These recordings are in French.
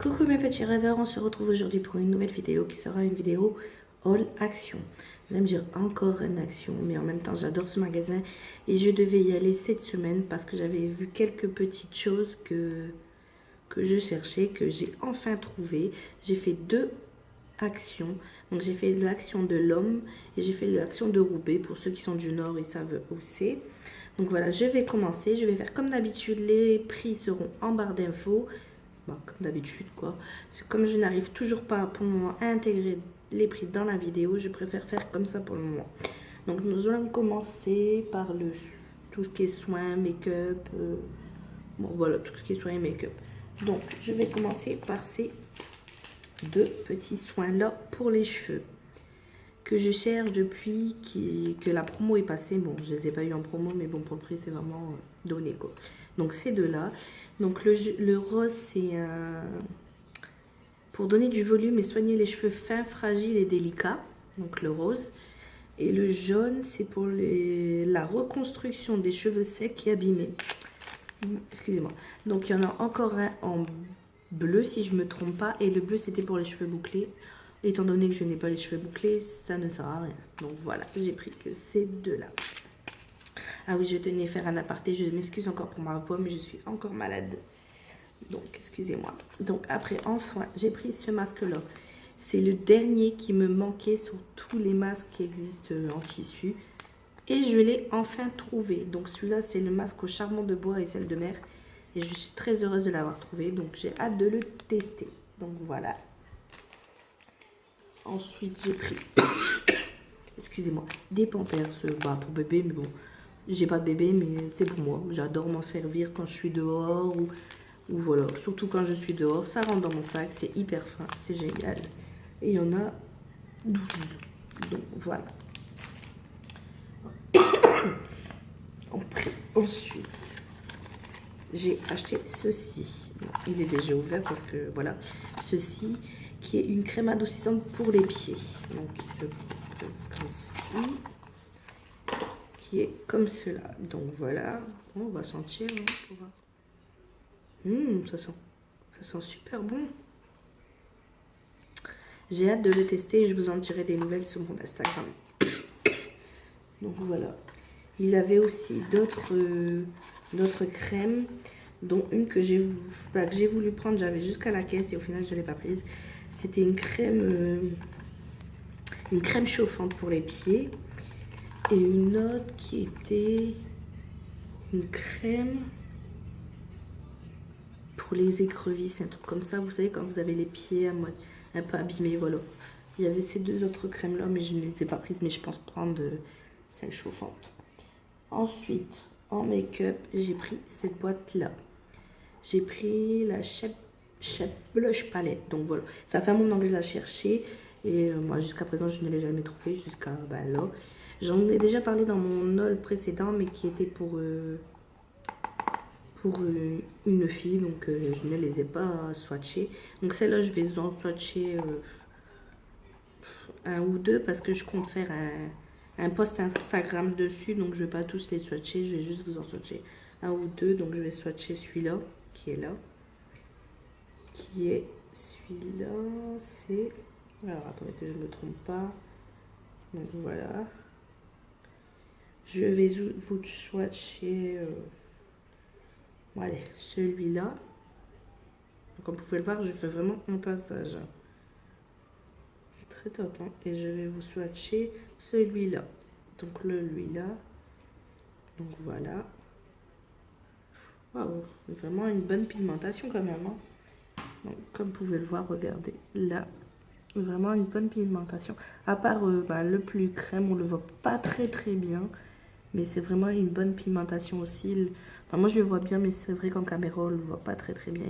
Coucou mes petits rêveurs, on se retrouve aujourd'hui pour une nouvelle vidéo qui sera une vidéo haul action. Vous allez me dire encore une action, mais en même temps j'adore ce magasin et je devais y aller cette semaine parce que j'avais vu quelques petites choses que je cherchais, que j'ai enfin trouvé. J'ai fait deux actions, donc j'ai fait l'action de l'homme et j'ai fait l'action de Roubaix. Pour ceux qui sont du Nord, ils savent où c'est. Donc voilà, je vais commencer, je vais faire comme d'habitude, les prix seront en barre d'infos. Bon, comme d'habitude quoi. Comme je n'arrive toujours pas pour le moment à intégrer les prix dans la vidéo, je préfère faire comme ça pour le moment. Donc nous allons commencer par tout ce qui est soins, make-up. Bon voilà, tout ce qui est soins et make-up. Donc je vais commencer par ces deux petits soins là pour les cheveux que je cherche depuis que la promo est passée. Bon, je les ai pas eu en promo, mais bon, pour le prix, c'est vraiment donné, quoi. Donc, ces deux-là. Donc, le rose, c'est pour donner du volume et soigner les cheveux fins, fragiles et délicats. Donc, le rose. Et le jaune, c'est pour la reconstruction des cheveux secs et abîmés. Excusez-moi. Donc, il y en a encore un en bleu, si je me trompe pas. Et le bleu, c'était pour les cheveux bouclés. Étant donné que je n'ai pas les cheveux bouclés, ça ne sert à rien. Donc voilà, j'ai pris que ces deux-là. Ah oui, je tenais à faire un aparté. Je m'excuse encore pour ma voix, mais je suis encore malade. Donc, excusez-moi. Donc après, en soin, j'ai pris ce masque-là. C'est le dernier qui me manquait sur tous les masques qui existent en tissu. Et je l'ai enfin trouvé. Donc celui-là, c'est le masque au charbon de bois et sel de mer. Et je suis très heureuse de l'avoir trouvé. Donc j'ai hâte de le tester. Donc voilà. Ensuite, j'ai pris, excusez-moi, des Pampers pour bébé, mais bon, j'ai pas de bébé, mais c'est pour moi. J'adore m'en servir quand je suis dehors ou voilà, surtout quand je suis dehors. Ça rentre dans mon sac, c'est hyper fin, c'est génial. Et il y en a 12. Donc voilà. Ensuite, j'ai acheté ceci. Bon, il est déjà ouvert parce que voilà, ceci qui est une crème adoucissante pour les pieds. Donc il se pose comme ceci, qui est comme cela. Donc voilà, on va sentir. Ça sent super bon. J'ai hâte de le tester et je vous en dirai des nouvelles sur mon Instagram. Donc voilà. Il avait aussi d'autres crèmes, dont une que j'ai voulu prendre. J'avais jusqu'à la caisse et au final je ne l'ai pas prise. C'était une crème chauffante pour les pieds. Et une autre qui était une crème pour les écrevisses, un truc comme ça. Vous savez, quand vous avez les pieds un peu abîmés, voilà. Il y avait ces deux autres crèmes là, mais je ne les ai pas prises. Mais je pense prendre celle chauffante. Ensuite, en make-up, j'ai pris cette boîte-là. J'ai pris la Shape Blush Palette. Donc voilà, ça fait un moment que je la cherchais. Et moi, jusqu'à présent, je ne l'ai jamais trouvée. Jusqu'à là. J'en ai déjà parlé dans mon haul précédent, mais qui était pour une fille. Donc je ne les ai pas swatchées. Donc celle-là, je vais en swatcher un ou deux parce que je compte faire un post Instagram dessus, donc je vais pas tous les swatcher, je vais juste vous en swatcher un ou deux. Donc je vais swatcher celui-là qui est là, celui-là, c'est, alors attendez que je me trompe pas, donc voilà, je vais vous swatcher allez, celui-là. Comme vous pouvez le voir, je fais vraiment un passage très top, hein. Et je vais vous swatcher celui-là, donc lui-là, donc voilà. Waouh, vraiment une bonne pigmentation quand même, hein. Donc, comme vous pouvez le voir, regardez là, vraiment une bonne pigmentation. À part le plus crème, on le voit pas très bien, mais c'est vraiment une bonne pigmentation aussi. Enfin, moi je le vois bien, mais c'est vrai qu'en caméra on le voit pas très bien.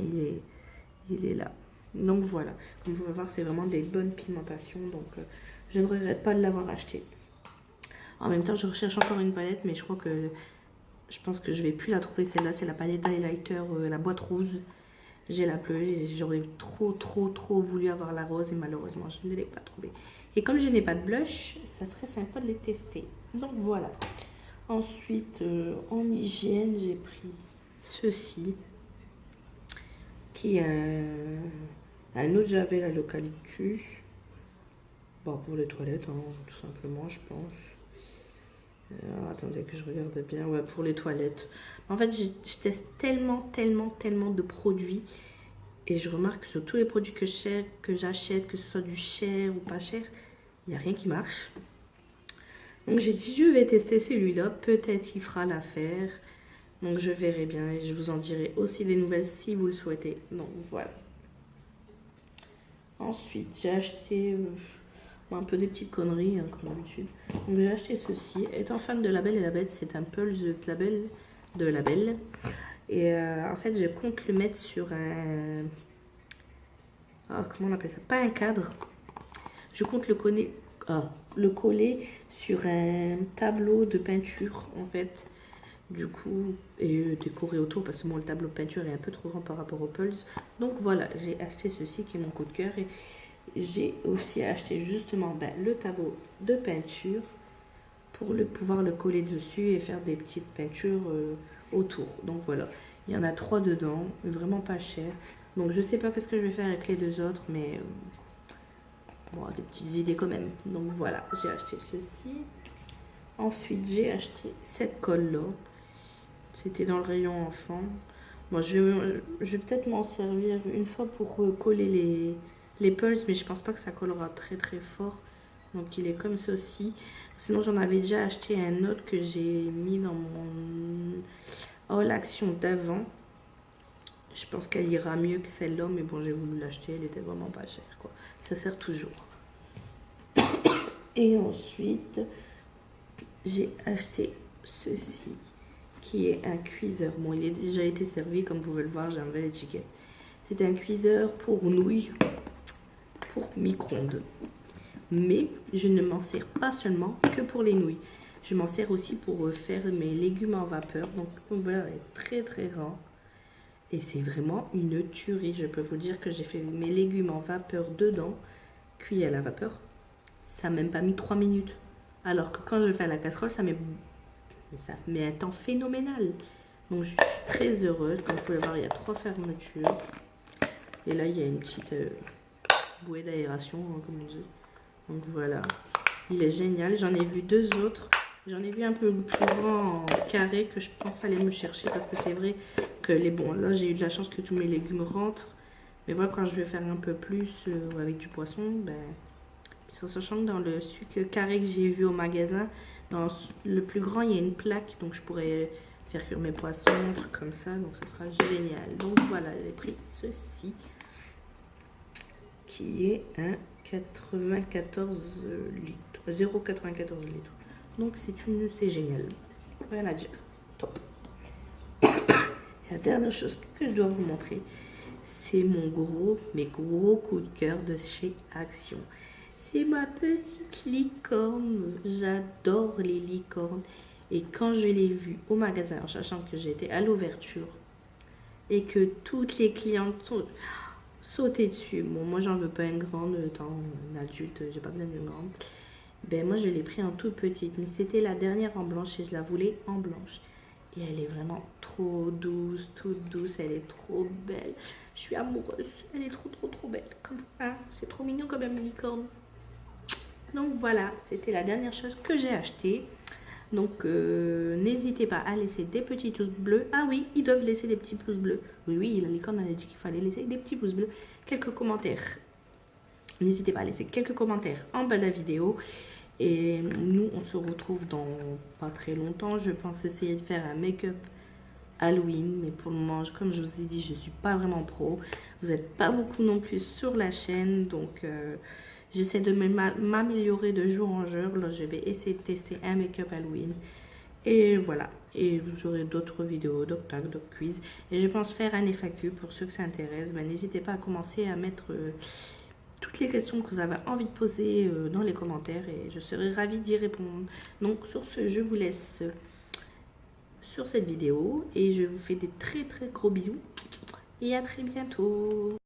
Il est là. Donc voilà, comme vous pouvez voir, c'est vraiment des bonnes pigmentations. Donc je ne regrette pas de l'avoir acheté. En même temps, je recherche encore une palette, mais je pense que je vais plus la trouver. Celle-là, c'est la palette d'highlighter, la boîte rose. J'ai la bleue, j'aurais trop voulu avoir la rose et malheureusement, je ne l'ai pas trouvée. Et comme je n'ai pas de blush, ça serait sympa de les tester. Donc voilà. Ensuite, en hygiène, j'ai pris ceci qui est Un autre javel à l'eucalyptus. Bon, pour les toilettes, hein, tout simplement, je pense. Attendez que je regarde bien. Ouais, pour les toilettes. En fait, je teste tellement de produits. Et je remarque que sur tous les produits que j'achète, que ce soit du cher ou pas cher, il n'y a rien qui marche. Donc j'ai dit, je vais tester celui-là. Peut-être il fera l'affaire. Donc je verrai bien et je vous en dirai aussi des nouvelles si vous le souhaitez. Donc voilà. Ensuite, j'ai acheté un peu des petites conneries, hein, comme d'habitude. Donc j'ai acheté ceci. Étant fan de La Belle et la Bête, c'est un Pulse de La Belle. Et en fait, je compte le mettre sur un... Oh, comment on appelle ça? Pas un cadre. Je compte le coller sur un tableau de peinture, en fait. Du coup, et décorer autour, parce que moi, le tableau de peinture est un peu trop grand par rapport au Pulse. Donc voilà, j'ai acheté ceci qui est mon coup de cœur. Et j'ai aussi acheté justement le tableau de peinture pour pouvoir le coller dessus et faire des petites peintures autour. Donc voilà, il y en a 3 dedans, vraiment pas cher. Donc je sais pas qu'est-ce que je vais faire avec les 2 autres, mais bon, des petites idées quand même. Donc voilà, j'ai acheté ceci. Ensuite, j'ai acheté cette colle-là. C'était dans le rayon enfant. Bon, je vais peut-être m'en servir une fois pour coller les pulses, mais je pense pas que ça collera très fort. Donc il est comme ceci. Sinon j'en avais déjà acheté un autre que j'ai mis dans mon haul action d'avant. Je pense qu'elle ira mieux que celle-là, mais bon, j'ai voulu l'acheter, elle était vraiment pas chère, quoi. Ça sert toujours. Et ensuite, j'ai acheté ceci, qui est un cuiseur. Bon, il a déjà été servi, comme vous pouvez le voir, j'ai enlevé l'étiquette. C'est un cuiseur pour nouilles, pour micro-ondes. Mais je ne m'en sers pas seulement que pour les nouilles. Je m'en sers aussi pour faire mes légumes en vapeur. Donc, on voit, elle est très grand. Et c'est vraiment une tuerie. Je peux vous dire que j'ai fait mes légumes en vapeur dedans, cuits à la vapeur. Ça n'a même pas mis 3 minutes. Alors que quand je fais à la casserole, ça met un temps phénoménal. Donc, je suis très heureuse. Comme vous pouvez le voir, il y a 3 fermetures. Et là, il y a une petite bouée d'aération, hein, comme on dit. Donc voilà, il est génial. J'en ai vu 2 autres. J'en ai vu un peu plus grand en carré que je pense aller me chercher parce que c'est vrai que là j'ai eu de la chance que tous mes légumes rentrent. Mais voilà, quand je vais faire un peu plus avec du poisson, sachant que dans le sucre carré que j'ai vu au magasin, dans le plus grand il y a une plaque, donc je pourrais faire cuire mes poissons, un truc comme ça, donc ce sera génial. Donc voilà, j'ai pris ceci qui est un 94 litres, 0,94 litres. Donc c'est génial. Rien à dire. Top. La dernière chose que je dois vous montrer, c'est mes gros coups de cœur de chez Action. C'est ma petite licorne. J'adore les licornes. Et quand je l'ai vue au magasin, en sachant que j'étais à l'ouverture et que toutes les clientes sont sauter dessus. Bon, moi j'en veux pas une grande, étant une adulte, j'ai pas besoin d'une grande. Ben moi je l'ai pris en toute petite, mais c'était la dernière en blanche et je la voulais en blanche. Et elle est vraiment trop douce, toute douce, elle est trop belle. Je suis amoureuse, elle est trop belle. C'est trop mignon comme une licorne. Donc voilà, c'était la dernière chose que j'ai achetée. Donc n'hésitez pas à laisser des petits pouces bleus. Ah oui, ils doivent laisser des petits pouces bleus. Oui, la licorne a dit qu'il fallait laisser des petits pouces bleus. Quelques commentaires. N'hésitez pas à laisser quelques commentaires en bas de la vidéo. Et nous, on se retrouve dans pas très longtemps. Je pense essayer de faire un make-up Halloween. Mais pour le moment, comme je vous ai dit, je ne suis pas vraiment pro. Vous n'êtes pas beaucoup non plus sur la chaîne. Donc j'essaie de m'améliorer de jour en jour. Là, je vais essayer de tester un make-up Halloween. Et voilà. Et vous aurez d'autres vidéos, d'autres tags, d'autres quiz. Et je pense faire un FAQ pour ceux que ça intéresse. N'hésitez pas à commencer à mettre toutes les questions que vous avez envie de poser dans les commentaires. Et je serai ravie d'y répondre. Donc sur ce, je vous laisse sur cette vidéo. Et je vous fais des très gros bisous. Et à très bientôt.